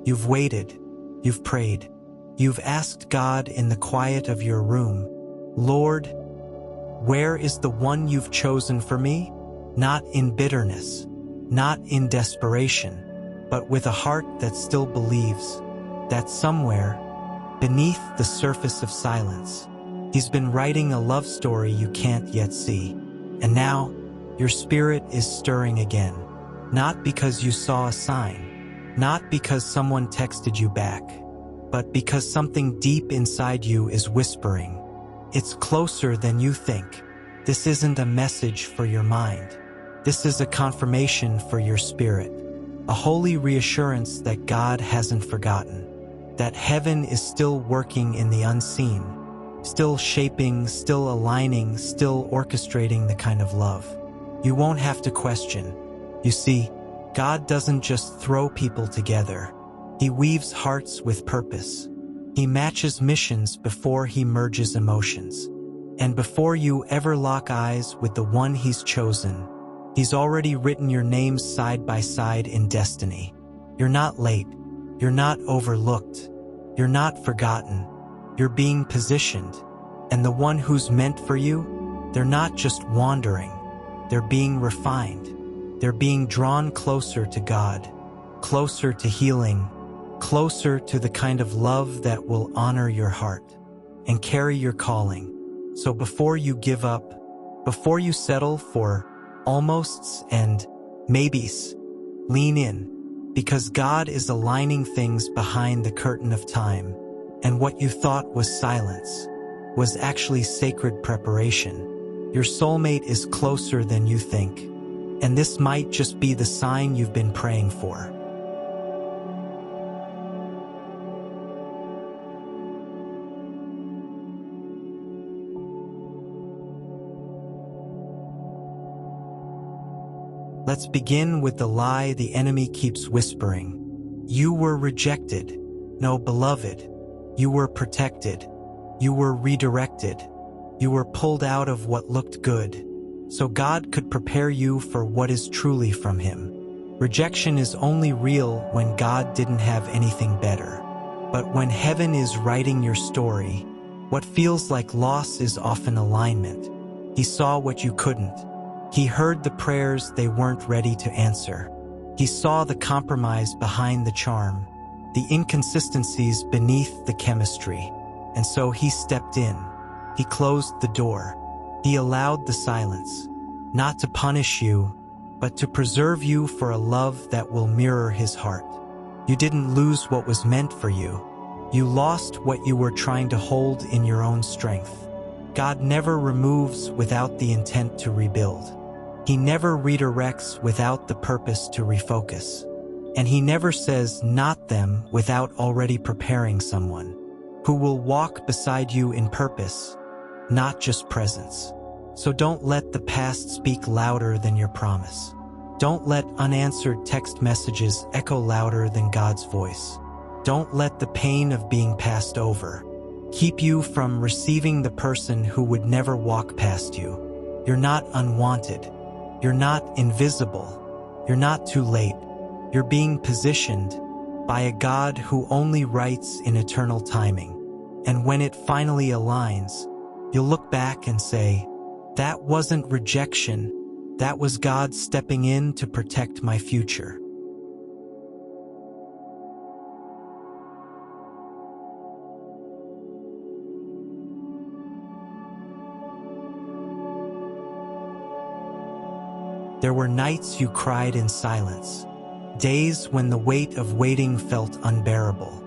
You've waited. You've prayed. You've asked God in the quiet of your room, Lord, where is the one you've chosen for me? Not in bitterness, not in desperation, but with a heart that still believes that somewhere, beneath the surface of silence, He's been writing a love story you can't yet see. And now, your spirit is stirring again. Not because you saw a sign, not because someone texted you back, but because something deep inside you is whispering, it's closer than you think. This isn't a message for your mind. This is a confirmation for your spirit, a holy reassurance that God hasn't forgotten, that heaven is still working in the unseen, still shaping, still aligning, still orchestrating the kind of love you won't have to question. You see, God doesn't just throw people together. He weaves hearts with purpose. He matches missions before He merges emotions. And before you ever lock eyes with the one He's chosen, He's already written your names side by side in destiny. You're not late. You're not overlooked. You're not forgotten. You're being positioned. And the one who's meant for you, they're not just wandering. They're being refined. They're being drawn closer to God, closer to healing, closer to the kind of love that will honor your heart and carry your calling. So before you give up, before you settle for almosts and maybes, lean in, because God is aligning things behind the curtain of time, and what you thought was silence was actually sacred preparation. Your soulmate is closer than you think, and this might just be the sign you've been praying for. Let's begin with the lie the enemy keeps whispering. You were rejected. No, beloved. You were protected. You were redirected. You were pulled out of what looked good, so God could prepare you for what is truly from Him. Rejection is only real when God didn't have anything better. But when heaven is writing your story, what feels like loss is often alignment. He saw what you couldn't. He heard the prayers they weren't ready to answer. He saw the compromise behind the charm, the inconsistencies beneath the chemistry. And so He stepped in. He closed the door. He allowed the silence, not to punish you, but to preserve you for a love that will mirror His heart. You didn't lose what was meant for you. You lost what you were trying to hold in your own strength. God never removes without the intent to rebuild. He never redirects without the purpose to refocus. And He never says not them without already preparing someone who will walk beside you in purpose, not just presence. So don't let the past speak louder than your promise. Don't let unanswered text messages echo louder than God's voice. Don't let the pain of being passed over keep you from receiving the person who would never walk past you. You're not unwanted. You're not invisible. You're not too late. You're being positioned by a God who only writes in eternal timing. And when it finally aligns, you'll look back and say, that wasn't rejection. That was God stepping in to protect my future. There were nights you cried in silence, days when the weight of waiting felt unbearable,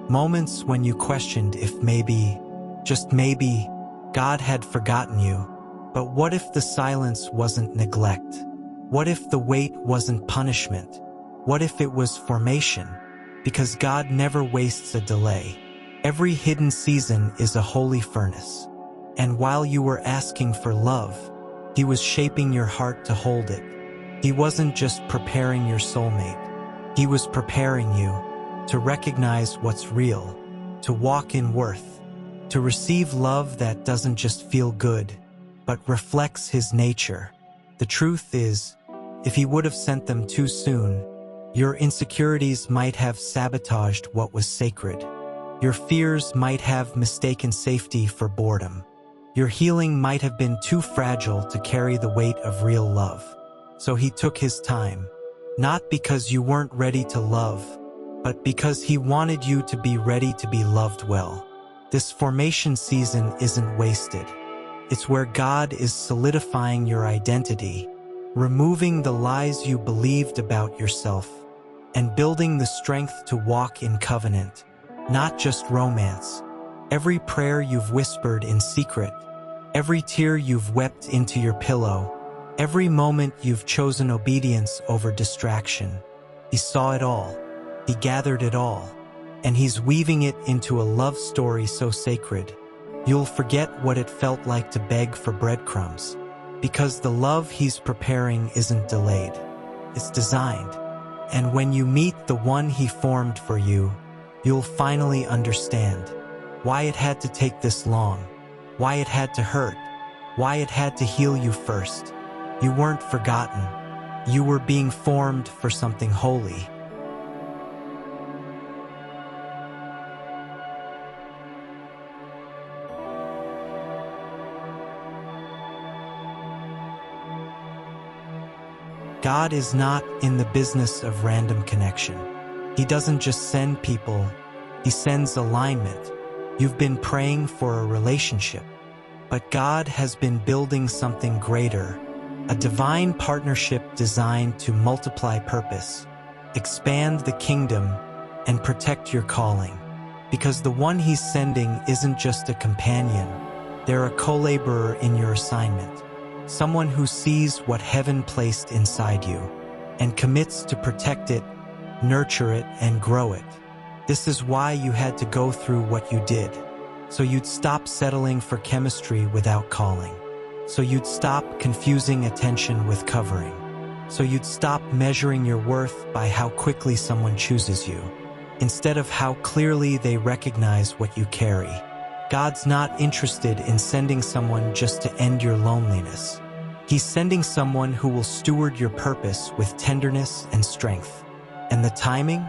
moments when you questioned if maybe, just maybe, God had forgotten you. But what if the silence wasn't neglect? What if the wait wasn't punishment? What if it was formation? Because God never wastes a delay. Every hidden season is a holy furnace. And while you were asking for love, He was shaping your heart to hold it. He wasn't just preparing your soulmate. He was preparing you to recognize what's real, to walk in worth, to receive love that doesn't just feel good, but reflects His nature. The truth is, if He would have sent them too soon, Your insecurities might have sabotaged what was sacred. Your fears might have mistaken safety for boredom. Your healing might have been too fragile to carry the weight of real love. So he took his time, not because you weren't ready to love, but because he wanted you to be ready to be loved well. This formation season isn't wasted. It's where God is solidifying your identity, removing the lies you believed about yourself, and building the strength to walk in covenant, not just romance. Every prayer you've whispered in secret, every tear you've wept into your pillow, every moment you've chosen obedience over distraction, he saw it all, he gathered it all, and he's weaving it into a love story so sacred, you'll forget what it felt like to beg for breadcrumbs, because the love he's preparing isn't delayed, it's designed. And when you meet the one he formed for you, you'll finally understand why it had to take this long, why it had to hurt, why it had to heal you first. You weren't forgotten. You were being formed for something holy. God is not in the business of random connection. He doesn't just send people, he sends alignment. You've been praying for a relationship, but God has been building something greater, a divine partnership designed to multiply purpose, expand the kingdom, and protect your calling. Because the one he's sending isn't just a companion, they're a co-laborer in your assignment. Someone who sees what heaven placed inside you and commits to protect it, nurture it, and grow it. This is why you had to go through what you did, so you'd stop settling for chemistry without calling, so you'd stop confusing attention with covering, so you'd stop measuring your worth by how quickly someone chooses you, instead of how clearly they recognize what you carry. God's not interested in sending someone just to end your loneliness. He's sending someone who will steward your purpose with tenderness and strength. And the timing?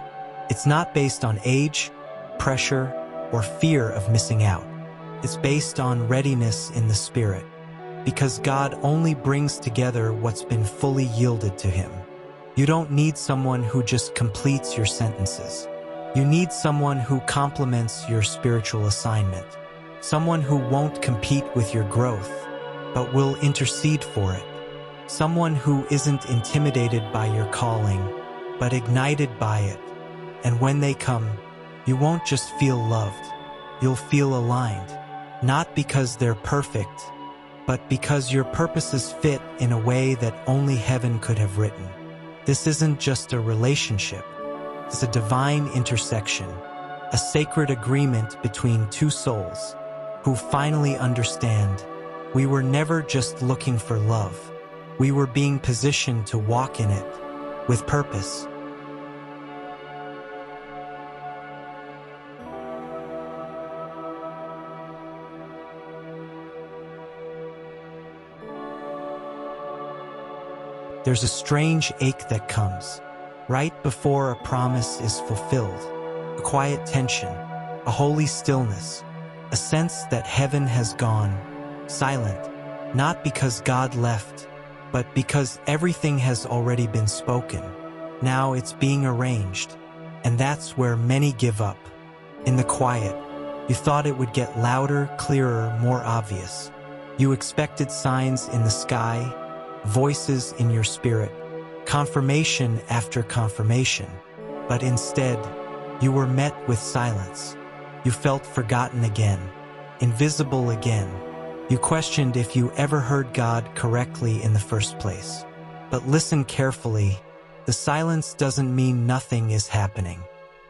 It's not based on age, pressure, or fear of missing out. It's based on readiness in the spirit, because God only brings together what's been fully yielded to him. You don't need someone who just completes your sentences. You need someone who complements your spiritual assignment. Someone who won't compete with your growth, but will intercede for it. Someone who isn't intimidated by your calling, but ignited by it. And when they come, you won't just feel loved, you'll feel aligned. Not because they're perfect, but because your purposes fit in a way that only heaven could have written. This isn't just a relationship, it's a divine intersection, a sacred agreement between two souls who finally understand we were never just looking for love, we were being positioned to walk in it with purpose. There's a strange ache that comes right before a promise is fulfilled, a quiet tension, a holy stillness, a sense that heaven has gone silent, not because God left, but because everything has already been spoken. Now it's being arranged, and that's where many give up. In the quiet, you thought it would get louder, clearer, more obvious. You expected signs in the sky, voices in your spirit, confirmation after confirmation, but instead, you were met with silence. You felt forgotten again, invisible again. You questioned if you ever heard God correctly in the first place. But listen carefully, the silence doesn't mean nothing is happening.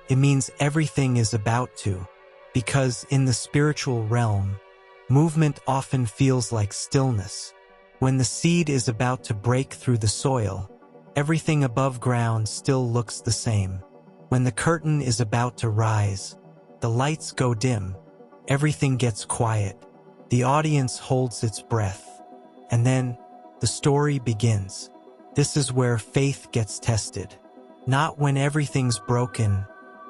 It means everything is about to, because in the spiritual realm, movement often feels like stillness. When the seed is about to break through the soil, everything above ground still looks the same. When the curtain is about to rise, the lights go dim, everything gets quiet, the audience holds its breath, and then the story begins. This is where faith gets tested, Not when everything's broken,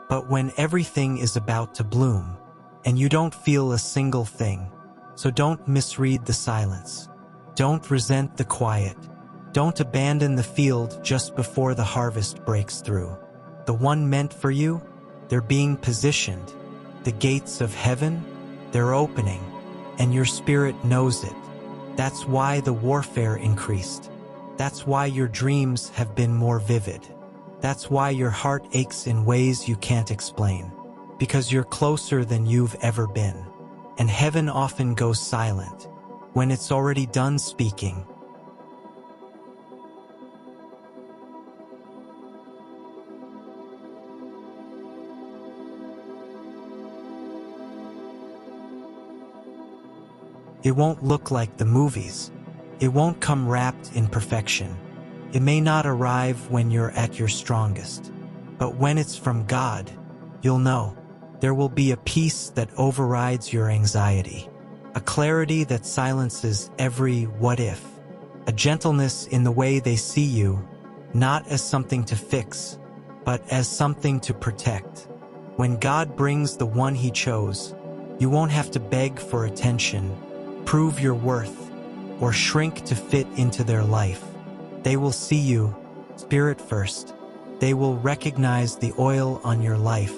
but when everything is about to bloom, and you don't feel a single thing. So don't misread the silence. Don't resent the quiet. Don't abandon the field just before the harvest breaks through. The one meant for you, they're being positioned. The gates of heaven, they're opening, and your spirit knows it. That's why the warfare increased. That's why your dreams have been more vivid. That's why your heart aches in ways you can't explain. Because you're closer than you've ever been. And heaven often goes silent when it's already done speaking. It won't look like the movies. It won't come wrapped in perfection. It may not arrive when you're at your strongest. But when it's from God, you'll know. There will be a peace that overrides your anxiety. A clarity that silences every what if. A gentleness in the way they see you, not as something to fix, but as something to protect. When God brings the one He chose, you won't have to beg for attention, prove your worth, or shrink to fit into their life. They will see you, spirit first. They will recognize the oil on your life,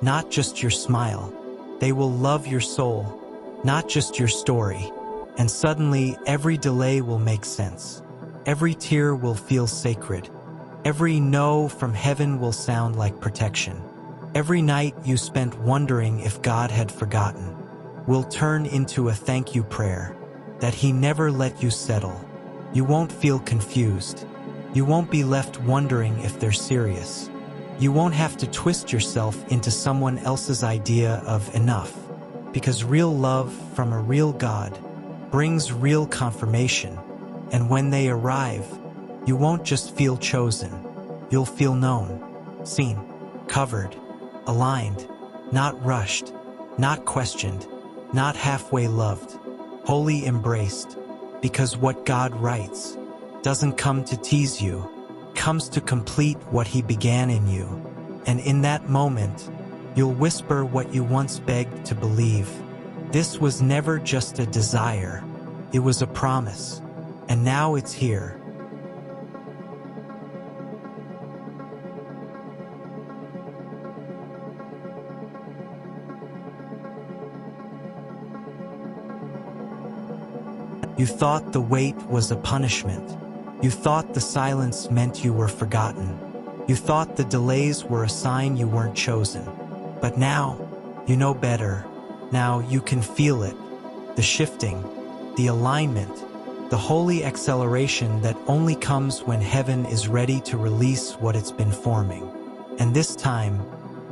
not just your smile. They will love your soul, not just your story. And suddenly, every delay will make sense. Every tear will feel sacred. Every no from heaven will sound like protection. Every night you spent wondering if God had forgotten will turn into a thank you prayer, that He never let you settle. You won't feel confused. You won't be left wondering if they're serious. You won't have to twist yourself into someone else's idea of enough, because real love from a real God brings real confirmation. And when they arrive, you won't just feel chosen. You'll feel known, seen, covered, aligned, not rushed, not questioned, not halfway loved, wholly embraced, because what God writes doesn't come to tease you, comes to complete what He began in you. And in that moment, you'll whisper what you once begged to believe. This was never just a desire, it was a promise, and now it's here. You thought the wait was a punishment. You thought the silence meant you were forgotten. You thought the delays were a sign you weren't chosen. But now, you know better. Now you can feel it. The shifting, the alignment, the holy acceleration that only comes when heaven is ready to release what it's been forming. And this time,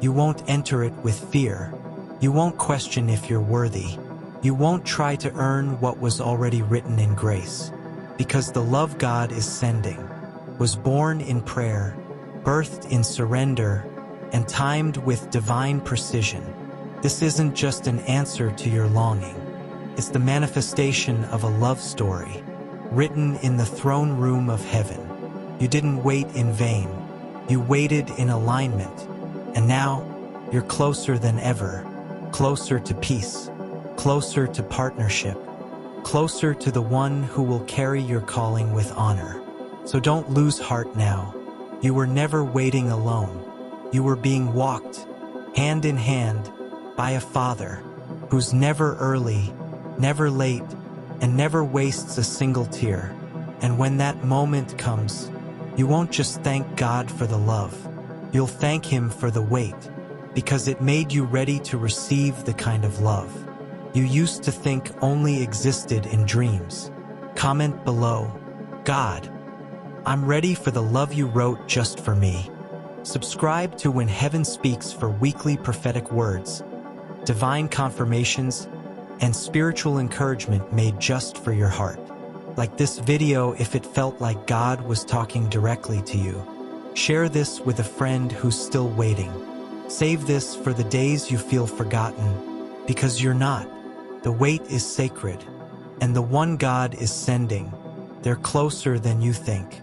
you won't enter it with fear. You won't question if you're worthy. You won't try to earn what was already written in grace, because the love God is sending was born in prayer, birthed in surrender, and timed with divine precision. This isn't just an answer to your longing. It's the manifestation of a love story, written in the throne room of heaven. You didn't wait in vain. You waited in alignment. And now, you're closer than ever, closer to peace, closer to partnership, closer to the one who will carry your calling with honor. So don't lose heart now. You were never waiting alone. You were being walked, hand in hand, by a Father who's never early, never late, and never wastes a single tear. And when that moment comes, you won't just thank God for the love. You'll thank Him for the wait, because it made you ready to receive the kind of love you used to think only existed in dreams. Comment below, God, I'm ready for the love you wrote just for me. Subscribe to When Heaven Speaks for weekly prophetic words, divine confirmations, and spiritual encouragement made just for your heart. Like this video if it felt like God was talking directly to you. Share this with a friend who's still waiting. Save this for the days you feel forgotten, because you're not. The wait is sacred, and the one God is sending, they're closer than you think.